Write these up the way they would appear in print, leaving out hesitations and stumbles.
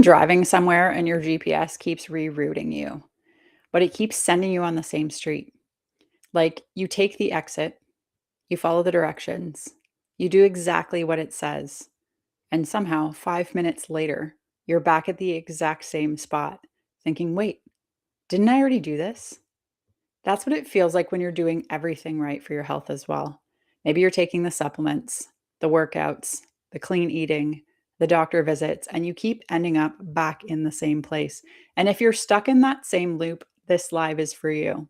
driving somewhere and your GPS keeps rerouting you, but it keeps sending you on the same street. Like you take the exit, you follow the directions, you do exactly what it says, and somehow 5 minutes later, you're back at the exact same spot, thinking, wait, didn't I already do this? That's what it feels like when you're doing everything right for your health as well. Maybe you're taking the supplements, the workouts, the clean eating, the doctor visits, and you keep ending up back in the same place. And if you're stuck in that same loop, this live is for you.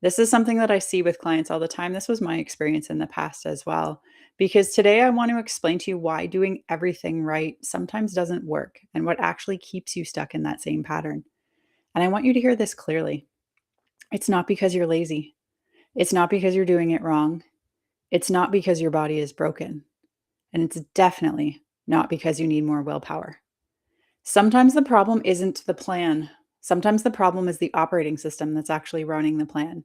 This is something that I see with clients all the time. This was my experience in the past as well. Because today I want to explain to you why doing everything right sometimes doesn't work and what actually keeps you stuck in that same pattern. And I want you to hear this clearly. It's not because you're lazy. It's not because you're doing it wrong. It's not because your body is broken. And it's definitely not because you need more willpower. Sometimes the problem isn't the plan. Sometimes the problem is the operating system that's actually running the plan.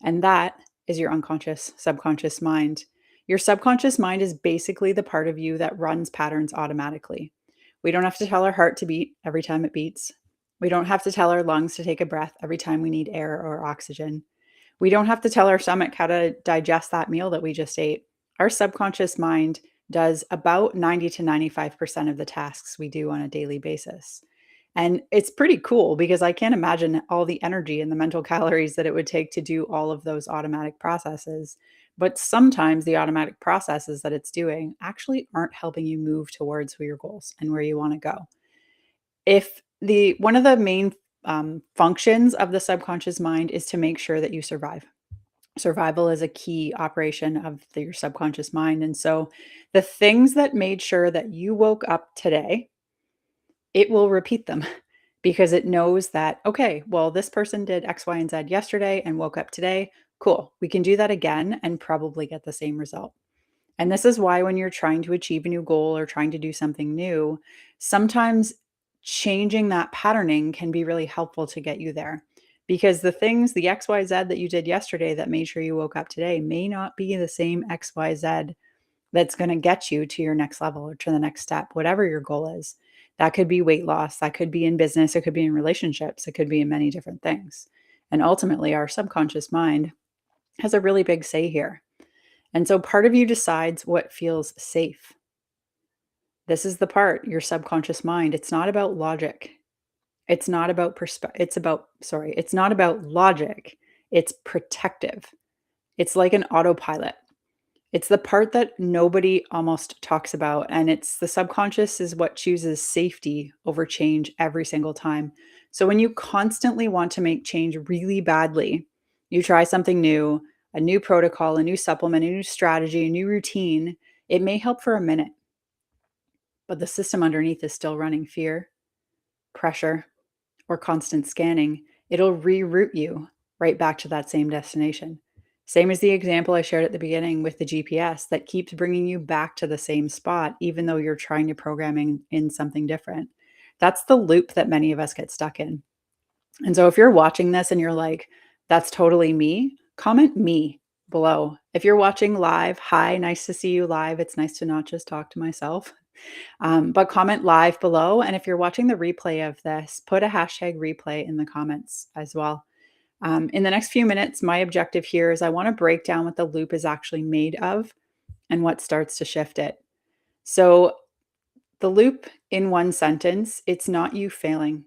And that is your unconscious, subconscious mind. Your subconscious mind is basically the part of you that runs patterns automatically. We don't have to tell our heart to beat every time it beats. We don't have to tell our lungs to take a breath every time we need air or oxygen. We don't have to tell our stomach how to digest that meal that we just ate. Our subconscious mind does about 90 to 95% of the tasks we do on a daily basis. And it's pretty cool because I can't imagine all the energy and the mental calories that it would take to do all of those automatic processes. But sometimes the automatic processes that it's doing actually aren't helping you move towards your goals and where you want to go. If the one of the main functions of the subconscious mind is to make sure that you survive. Survival is a key operation of your subconscious mind. And so the things that made sure that you woke up today, it will repeat them because it knows that, okay, well, this person did X, Y, and Z yesterday and woke up today. Cool. We can do that again and probably get the same result. And this is why when you're trying to achieve a new goal or trying to do something new, sometimes changing that patterning can be really helpful to get you there. Because the things, the XYZ that you did yesterday that made sure you woke up today may not be the same XYZ that's going to get you to your next level or to the next step, whatever your goal is. That could be weight loss, that could be in business, it could be in relationships, it could be in many different things. And ultimately, our subconscious mind has a really big say here. And so part of you decides what feels safe. This is the part, your subconscious mind. It's not about logic. It's not about it's not about logic. It's protective. It's like an autopilot. It's the part that nobody almost talks about. And it's the subconscious is what chooses safety over change every single time. So when you constantly want to make change really badly, you try something new, a new protocol, a new supplement, a new strategy, a new routine, it may help for a minute, but the system underneath is still running fear, pressure, or constant scanning. It'll reroute you right back to that same destination. Same as the example I shared at the beginning with the GPS that keeps bringing you back to the same spot, even though you're trying to program in something different. That's the loop that many of us get stuck in. And so if you're watching this and you're like, that's totally me, comment me below. If you're watching live, hi, nice to see you live. It's nice to not just talk to myself. But comment live below. And if you're watching the replay of this, put a hashtag replay in the comments as well. In the next few minutes, my objective here is I want to break down what the loop is actually made of and what starts to shift it. So, the loop in one sentence, it's not you failing,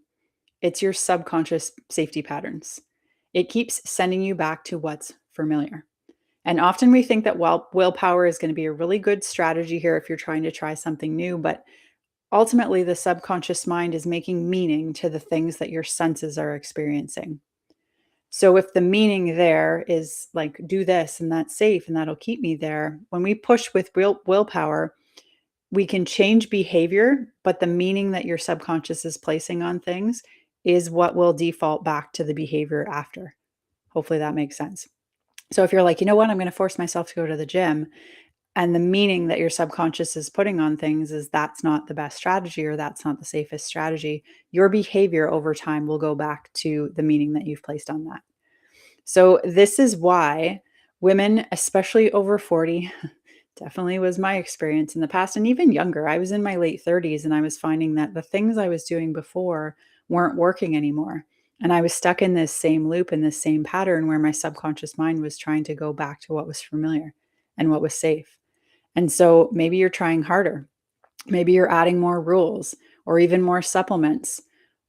it's your subconscious safety patterns. It keeps sending you back to what's familiar. And often we think that willpower is going to be a really good strategy here if you're trying to try something new, but ultimately the subconscious mind is making meaning to the things that your senses are experiencing. So if the meaning there is like, do this and that's safe and that'll keep me there, when we push with willpower, we can change behavior, but the meaning that your subconscious is placing on things is what will default back to the behavior after. Hopefully that makes sense. So if you're like, you know what, I'm going to force myself to go to the gym, and the meaning that your subconscious is putting on things is that's not the best strategy or that's not the safest strategy, your behavior over time will go back to the meaning that you've placed on that. So this is why women, especially over 40, Definitely was my experience in the past and even younger. I was in my late 30s and I was finding that the things I was doing before weren't working anymore. And I was stuck in this same loop in this same pattern where my subconscious mind was trying to go back to what was familiar and what was safe. And so maybe you're trying harder. Maybe you're adding more rules or even more supplements.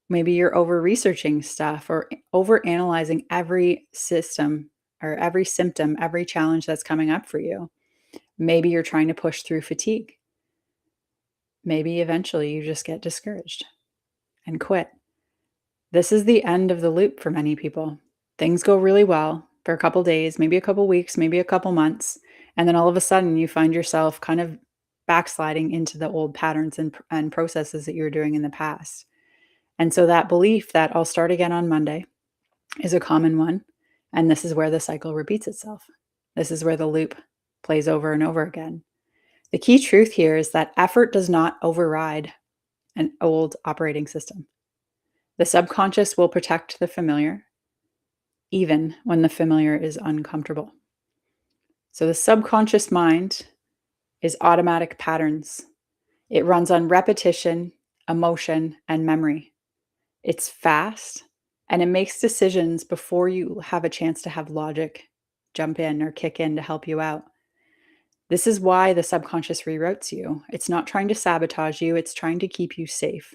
Maybe you're over researching stuff or over analyzing every system or every symptom, every challenge that's coming up for you. Maybe you're trying to push through fatigue. Maybe eventually you just get discouraged and quit. This is the end of the loop for many people. Things go really well for a couple days, maybe a couple weeks, maybe a couple months, and then all of a sudden you find yourself kind of backsliding into the old patterns and processes that you were doing in the past. And so that belief that I'll start again on Monday is a common one. And this is where the cycle repeats itself. This is where the loop plays over and over again. The key truth here is that effort does not override an old operating system. The subconscious will protect the familiar, even when the familiar is uncomfortable. So the subconscious mind is automatic patterns. It runs on repetition, emotion, and memory. It's fast and it makes decisions before you have a chance to have logic jump in or kick in to help you out. This is why the subconscious reroutes you. It's not trying to sabotage you, it's trying to keep you safe.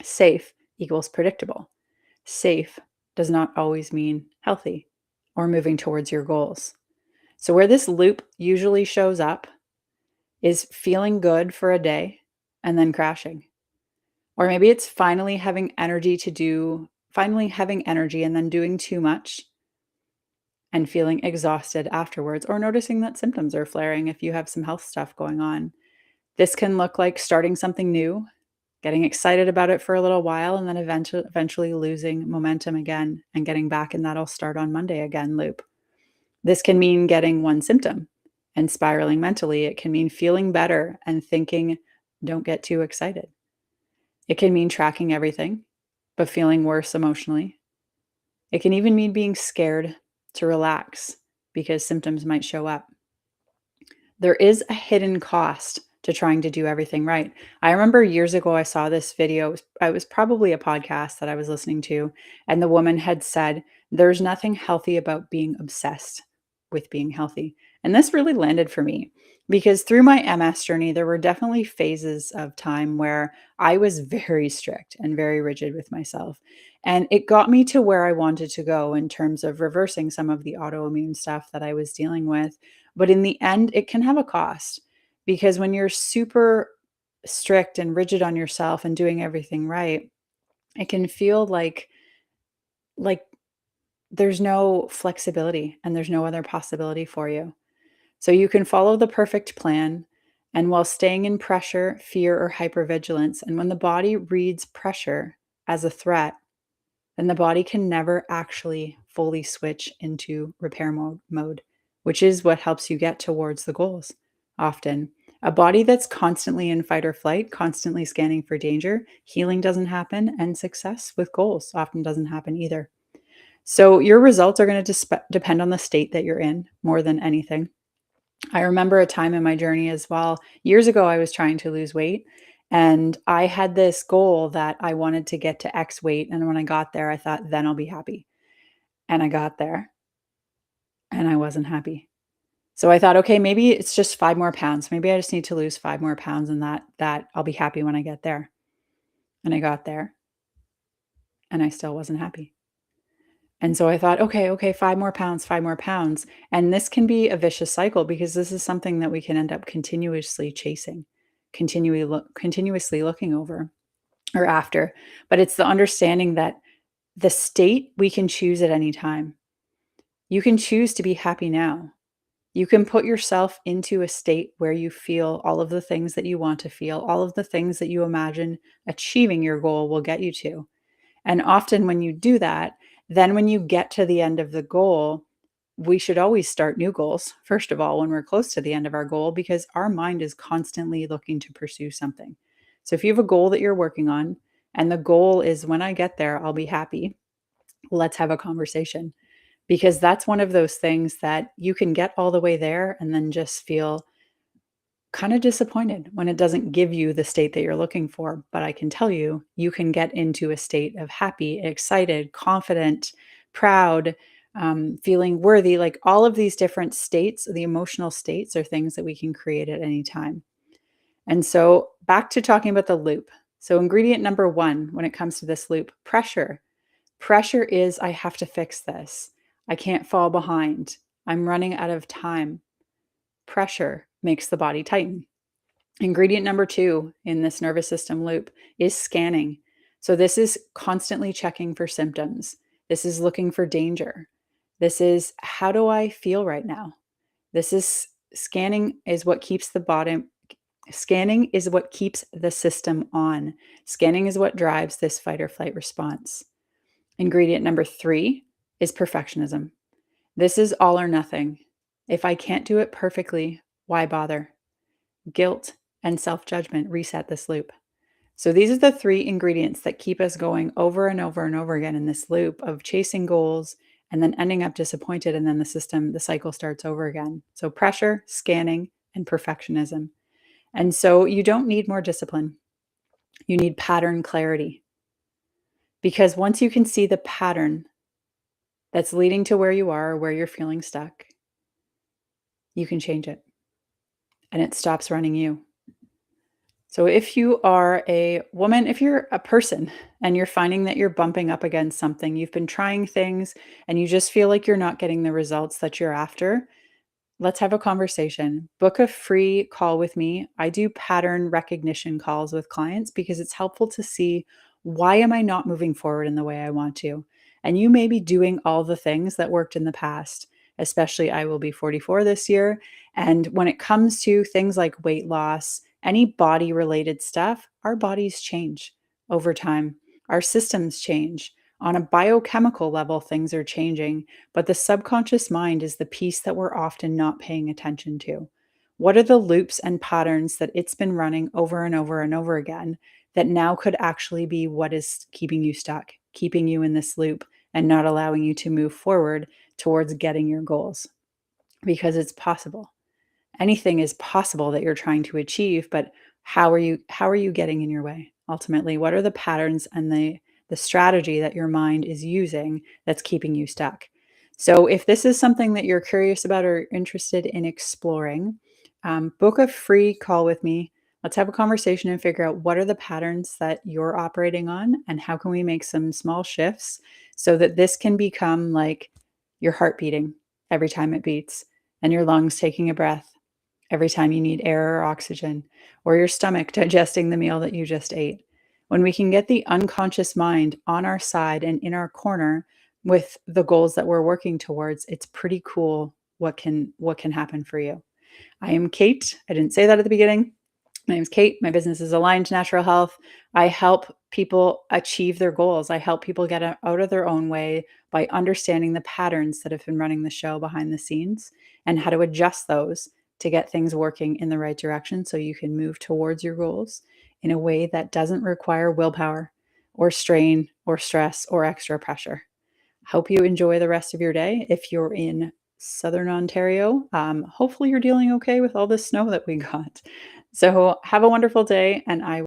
Safe equals predictable. Safe does not always mean healthy or moving towards your goals. So, where this loop usually shows up is feeling good for a day and then crashing. Or maybe it's finally having energy and then doing too much and feeling exhausted afterwards, or noticing that symptoms are flaring if you have some health stuff going on. This can look like starting something new, getting excited about it for a little while, and then eventually losing momentum again and getting back in that "I'll start on Monday again" loop. This can mean getting one symptom and spiraling mentally. It can mean feeling better and thinking, "Don't get too excited." It can mean tracking everything, but feeling worse emotionally. It can even mean being scared to relax because symptoms might show up. There is a hidden cost to trying to do everything right. I remember years ago, I saw this video. It was probably a podcast that I was listening to, and the woman had said, "There's nothing healthy about being obsessed with being healthy." And this really landed for me because through my MS journey, there were definitely phases of time where I was very strict and very rigid with myself. And it got me to where I wanted to go in terms of reversing some of the autoimmune stuff that I was dealing with. But in the end, it can have a cost because when you're super strict and rigid on yourself and doing everything right, it can feel like there's no flexibility and there's no other possibility for you. So you can follow the perfect plan and while staying in pressure, fear, or hypervigilance. And when the body reads pressure as a threat, then the body can never actually fully switch into repair mode, which is what helps you get towards the goals often. A body that's constantly in fight or flight, constantly scanning for danger, healing doesn't happen, and success with goals often doesn't happen either. So, your results are going to depend on the state that you're in more than anything. I remember a time in my journey as well. Years ago, I was trying to lose weight and I had this goal that I wanted to get to X weight. And when I got there, I thought, then I'll be happy. And I got there and I wasn't happy. So I thought, okay, maybe it's just 5 more pounds. Maybe I just need to lose 5 more pounds and that I'll be happy when I get there. And I got there and I still wasn't happy. And so I thought, okay, 5 more pounds, 5 more pounds. And this can be a vicious cycle because this is something that we can end up continuously chasing, continuously looking over or after. But it's the understanding that the state we can choose at any time. You can choose to be happy now. You can put yourself into a state where you feel all of the things that you want to feel, all of the things that you imagine achieving your goal will get you to. And often when you do that, then when you get to the end of the goal, we should always start new goals, first of all, when we're close to the end of our goal, because our mind is constantly looking to pursue something. So if you have a goal that you're working on, and the goal is when I get there, I'll be happy, let's have a conversation. Because that's one of those things that you can get all the way there and then just feel kind of disappointed when it doesn't give you the state that you're looking for. But I can tell you, you can get into a state of happy, excited, confident, proud, feeling worthy. Like all of these different states, the emotional states are things that we can create at any time. And so back to talking about the loop. So, ingredient number one when it comes to this loop, pressure. Pressure is I have to fix this. I can't fall behind. I'm running out of time. Pressure makes the body tighten. Ingredient number two in this nervous system loop is scanning. So, this is constantly checking for symptoms. This is looking for danger. This is how do I feel right now? This is scanning is what keeps the body. Scanning is what keeps the system on. Scanning is what drives this fight or flight response. Ingredient number three is perfectionism. This is all or nothing. If I can't do it perfectly, why bother? Guilt and self judgment reset this loop. So, these are the three ingredients that keep us going over and over and over again in this loop of chasing goals and then ending up disappointed. And then the cycle starts over again. So, pressure, scanning, and perfectionism. And so, you don't need more discipline. You need pattern clarity. Because once you can see the pattern that's leading to where you are or where you're feeling stuck, you can change it and it stops running you. So if you are a woman, if you're a person and you're finding that you're bumping up against something, you've been trying things and you just feel like you're not getting the results that you're after, let's have a conversation. Book a free call with me. I do pattern recognition calls with clients because it's helpful to see why am I not moving forward in the way I want to? And you may be doing all the things that worked in the past, especially I will be 44 this year. And when it comes to things like weight loss, any body related stuff, our bodies change over time. Our systems change. On a biochemical level, things are changing, but the subconscious mind is the piece that we're often not paying attention to. What are the loops and patterns that it's been running over and over and over again that now could actually be what is keeping you stuck, keeping you in this loop, and not allowing you to move forward towards getting your goals? Because it's possible. Anything is possible that you're trying to achieve, but how are you getting in your way? Ultimately, what are the patterns and the strategy that your mind is using that's keeping you stuck? So if this is something that you're curious about or interested in exploring, book a free call with me. Let's have a conversation and figure out what are the patterns that you're operating on and how can we make some small shifts so that this can become like your heart beating every time it beats and your lungs taking a breath every time you need air or oxygen, or your stomach digesting the meal that you just ate. When we can get the unconscious mind on our side and in our corner with the goals that we're working towards, it's pretty cool what can happen for you. I am Kate. I didn't say that at the beginning. My name is Kate. My business is Aligned Natural Health. I help people achieve their goals. I help people get out of their own way by understanding the patterns that have been running the show behind the scenes and how to adjust those to get things working in the right direction so you can move towards your goals in a way that doesn't require willpower or strain or stress or extra pressure. Hope you enjoy the rest of your day. If you're in Southern Ontario, hopefully you're dealing okay with all this snow that we got. So have a wonderful day, and I